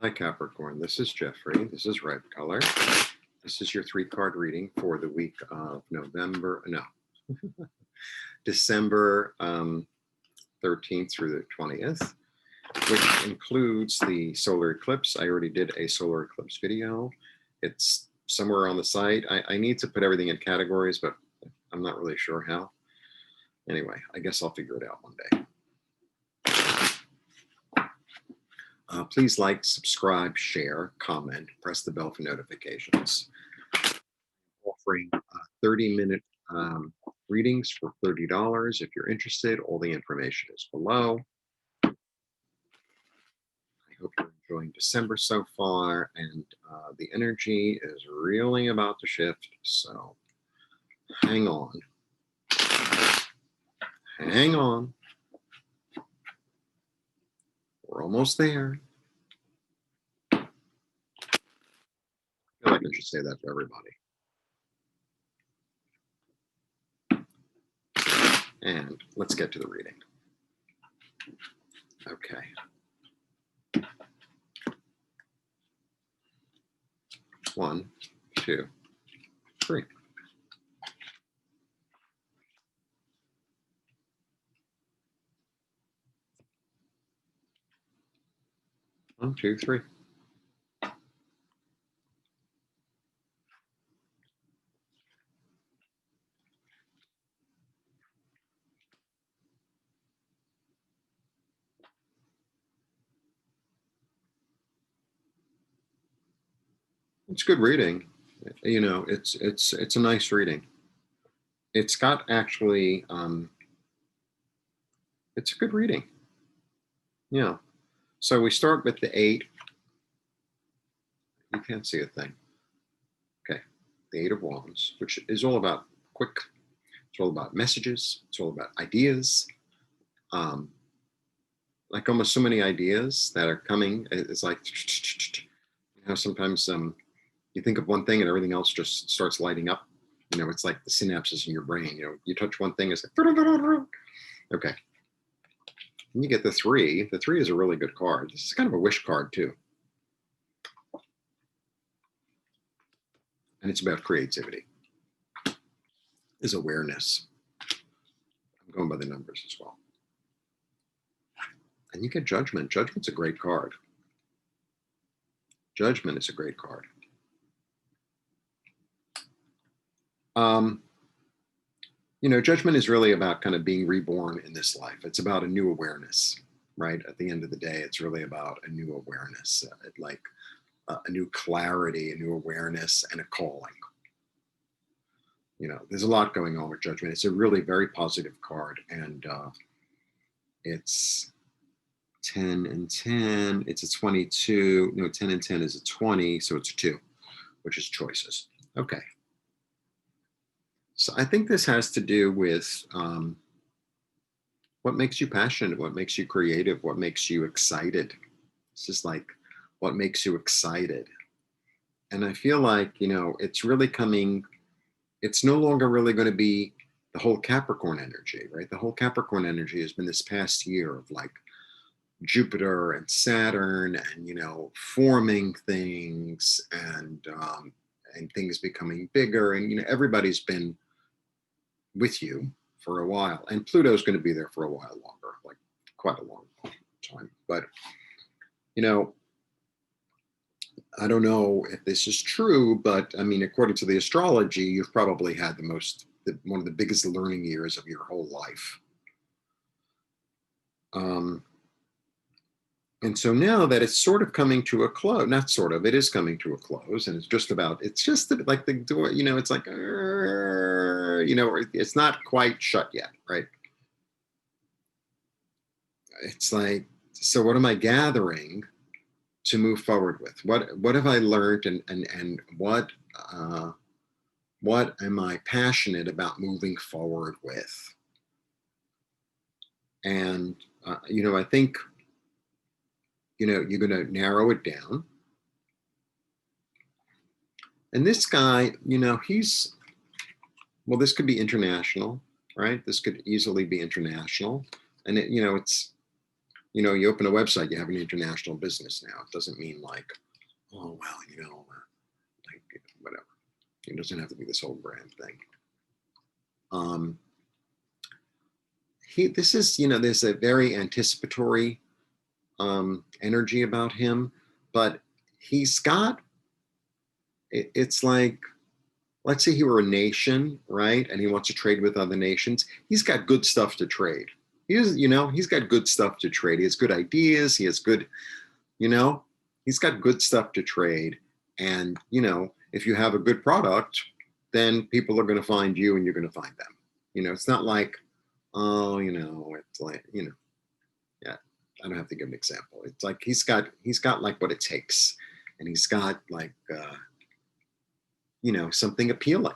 Hi Capricorn, this is Jeffrey. This is Red Color. This is your 3-card reading for the week of December 13th through the 20th, which includes the solar eclipse. I already did a solar eclipse video. It's somewhere on the site. I need to put everything in categories, but I'm not really sure how. Anyway, I guess I'll figure it out one day. Please like, subscribe, share, comment, press the bell for notifications. Offering 30-minute readings for $30. If you're interested, all the information is below. I hope you're enjoying December so far, and the energy is really about to shift, so hang on. Hang on. We're almost there. I feel like I should say that to everybody. And let's get to the reading. Okay. 1, 2, 3. One, two, three. It's good reading. You know, it's a nice reading. It's got actually, it's a good reading. Yeah. So we start with the 8. You can't see a thing. Okay. The 8 of Wands, which is all about quick. It's all about messages. It's all about ideas. Like almost so many ideas that are coming. It's like, you know, sometimes you think of one thing and everything else just starts lighting up. You know, it's like the synapses in your brain. You know, you touch one thing, it's like, okay. And you get the 3. The 3 is a really good card. This is kind of a wish card too. And it's about creativity. Is awareness. I'm going by the numbers as well. And you get Judgment. Judgment's a great card. Judgment is a great card. You know, Judgment is really about kind of being reborn in this life. It's about a new awareness, right? At the end of the day, it's really about a new awareness, like a new clarity, a new awareness, and a calling. You know, there's a lot going on with Judgment. It's a really very positive card, and it's 10 and 10. It's a 22. No, 10 and 10 is a 20, so it's a 2, which is choices. Okay. So I think this has to do with what makes you passionate, what makes you creative, what makes you excited. It's just like what makes you excited. And I feel like, you know, it's really coming, it's no longer really going to be the whole Capricorn energy, right? The whole Capricorn energy has been this past year of like Jupiter and Saturn and, you know, forming things and things becoming bigger. And, you know, everybody's been with you for a while, and Pluto's going to be there for a while longer, like quite a long time. But you know, I don't know if this is true, but I mean, according to the astrology, you've probably had one of the biggest learning years of your whole life. And so now that it's sort of coming to a close, not sort of, it is coming to a close, and it's just like the door, you know, it's like, you know, it's not quite shut yet, right? It's like, so what am I gathering to move forward with? What have I learned, and what am I passionate about moving forward with? And you know, I think, you know, you're going to narrow it down. And this guy, you know, well, this could be international, right? This could easily be international. And it, you know, you know, you open a website, you have an international business now. It doesn't mean like, oh, well, you know, like whatever. It doesn't have to be this whole brand thing. This is, you know, there's a very anticipatory energy about him, but he's got, it's like, let's say he were a nation, right? And he wants to trade with other nations. He's got good stuff to trade. You know, he's got good stuff to trade. He has good ideas. He has good, you know, he's got good stuff to trade. And, you know, if you have a good product, then people are going to find you and you're going to find them. You know, it's not like, oh, you know, it's like, you know, yeah, I don't have to give an example. It's like he's got like what it takes. And he's got like, you know, something appealing.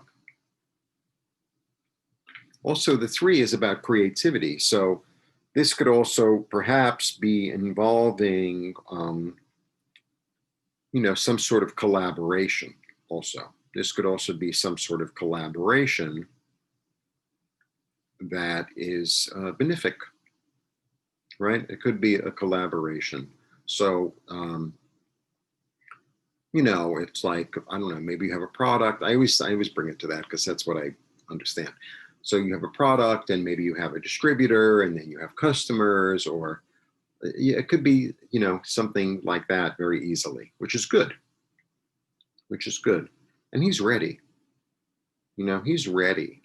Also, the 3 is about creativity. So this could also perhaps be involving, you know, some sort of collaboration also. This could also be some sort of collaboration that is benefic, right? It could be a collaboration. So, you know, it's like, I don't know, maybe you have a product. I always bring it to that because that's what I understand. So you have a product and maybe you have a distributor and then you have customers, or it could be, you know, something like that very easily, which is good, which is good. And he's ready, you know, he's ready.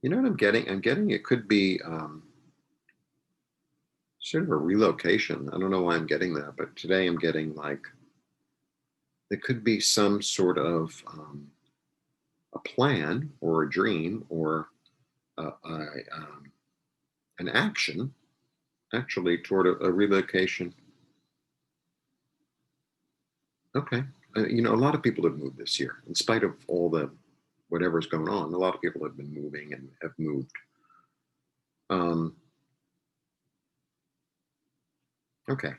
You know what I'm getting? I'm getting, it could be sort of a relocation. I don't know why I'm getting that, but today I'm getting like, there could be some sort of a plan or a dream or an action actually toward a relocation. Okay. You know, a lot of people have moved this year, in spite of all the whatever's going on. A lot of people have been moving and have moved. Okay.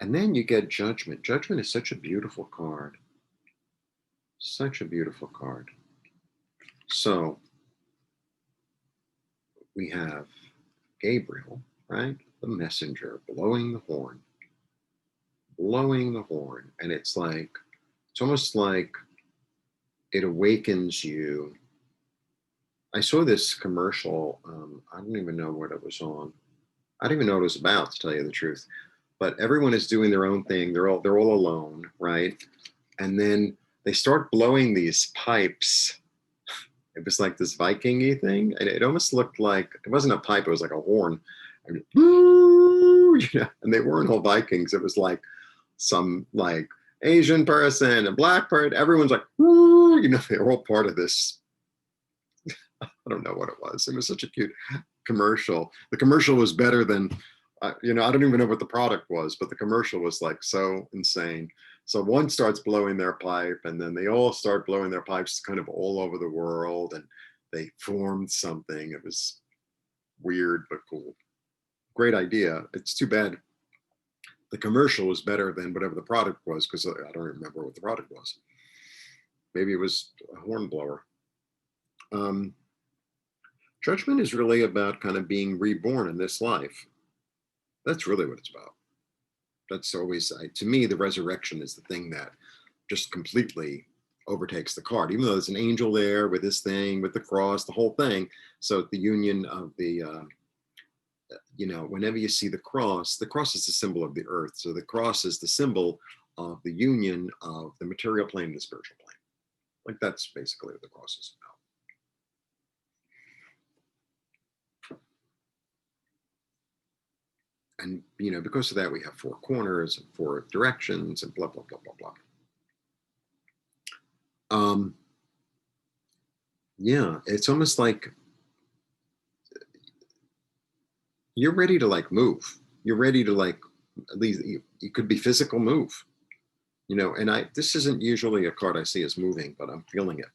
And then you get Judgment. Judgment is such a beautiful card. Such a beautiful card. So we have Gabriel, right? The messenger blowing the horn. Blowing the horn. And it's like, it's almost like it awakens you. I saw this commercial. I don't even know what it was on. I don't even know what it was about, to tell you the truth. But everyone is doing their own thing. They're all alone, right? And then they start blowing these pipes. It was like this Viking-y thing. It almost looked like, it wasn't a pipe, it was like a horn. And, woo, you know, and they weren't all Vikings. It was like some like Asian person, a black person. Everyone's like, woo, you know, they were all part of this. I don't know what it was. It was such a cute commercial. The commercial was better than, you know, I don't even know what the product was, but the commercial was like so insane. So one starts blowing their pipe, and then they all start blowing their pipes kind of all over the world, and they formed something. It was weird, but cool. Great idea. It's too bad the commercial was better than whatever the product was, because I don't remember what the product was. Maybe it was a horn blower. Judgment is really about kind of being reborn in this life. That's really what it's about. That's always, to me, the resurrection is the thing that just completely overtakes the card, even though there's an angel there with this thing, with the cross, the whole thing. So the union of the, you know, whenever you see the cross is the symbol of the earth. So the cross is the symbol of the union of the material plane and the spiritual plane. Like that's basically what the cross is about. And, you know, because of that, we have 4 corners and 4 directions and blah, blah, blah, blah, blah. Yeah, it's almost like you're ready to like move. You're ready to like, at least it could be physical move, you know, and this isn't usually a card I see as moving, but I'm feeling it.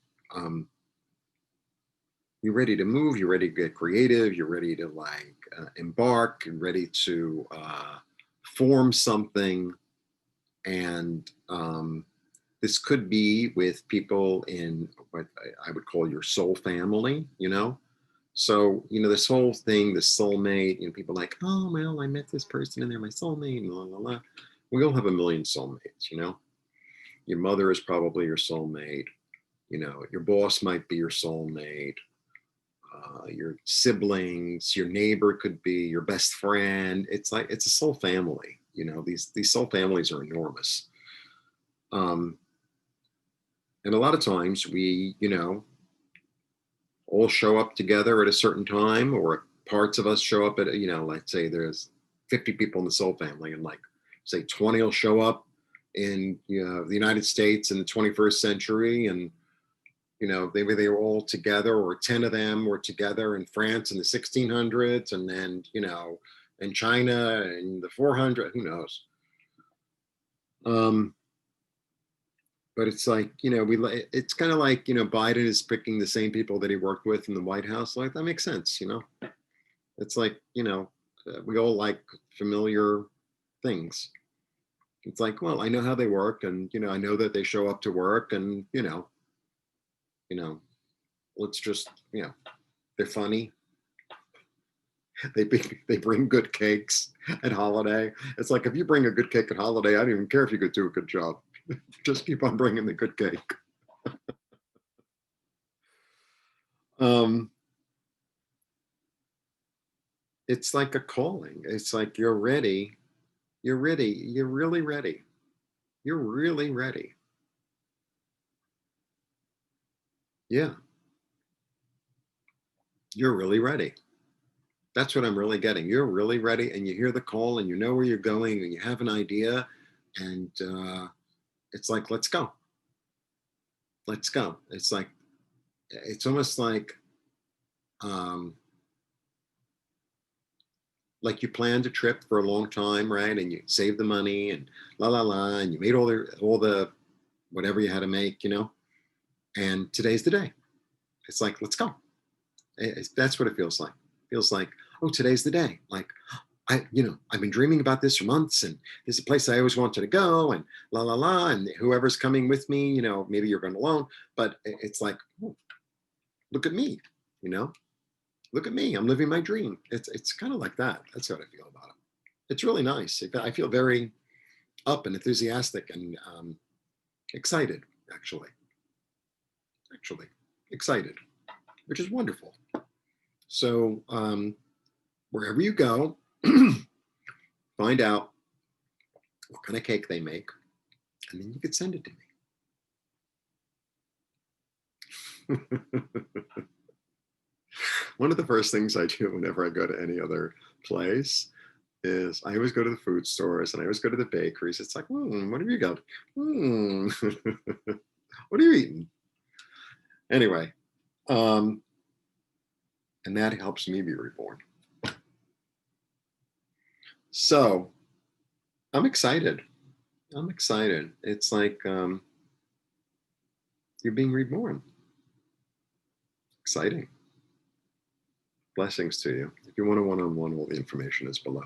You're ready to move. You're ready to get creative. You're ready to like embark and ready to form something. And This could be with people in what I would call your soul family, you know? So, this whole thing, the soulmate, people like, oh, well, I met this person and they're my soulmate, and la, la, la. We all have a million soulmates, Your mother is probably your soulmate. Your boss might be your soulmate. Your siblings, your neighbor could be your best friend. It's like, it's a soul family. These soul families are enormous. And a lot of times we, all show up together at a certain time, or parts of us show up at, let's say there's 50 people in the soul family, and like, say 20 will show up in, the United States in the 21st century. And, maybe they were all together, or 10 of them were together in France in the 1600s, and then, in China in the 400, who knows? But it's like, it's kind of like, Biden is picking the same people that he worked with in the White House. Like, that makes sense, It's like, we all like familiar things. It's like, well, I know how they work, and, I know that they show up to work, and, let's just, they're funny. They bring good cakes at holiday. It's like, if you bring a good cake at holiday, I don't even care if you could do a good job. Just keep on bringing the good cake. It's like a calling. It's like, you're ready. You're ready. You're really ready. You're really ready. Yeah. You're really ready. That's what I'm really getting. You're really ready, and you hear the call, and you know where you're going, and you have an idea, and it's like, let's go. Let's go. It's like, it's almost um, like you planned a trip for a long time, right? And you saved the money, and la la la, and you made all the whatever you had to make, and today's the day. It's like, let's go. That's what it feels like. It feels like, oh, today's the day. Like, I've been dreaming about this for months, and there's a place I always wanted to go, and la la la, and whoever's coming with me, maybe you're going alone, but it's like, oh, look at me, look at me. I'm living my dream. It's kind of like that. That's how I feel about it. It's really nice. I feel very up and enthusiastic, and excited, actually excited, which is wonderful. So wherever you go, find out what kind of cake they make, and then you could send it to me. One of the first things I do whenever I go to any other place is I always go to the food stores, and I always go to the bakeries. It's like, what have you got? What are you eating? Anyway, and that helps me be reborn. So I'm excited. I'm excited. It's like, you're being reborn. Exciting. Blessings to you. If you want a one-on-one, all the information is below.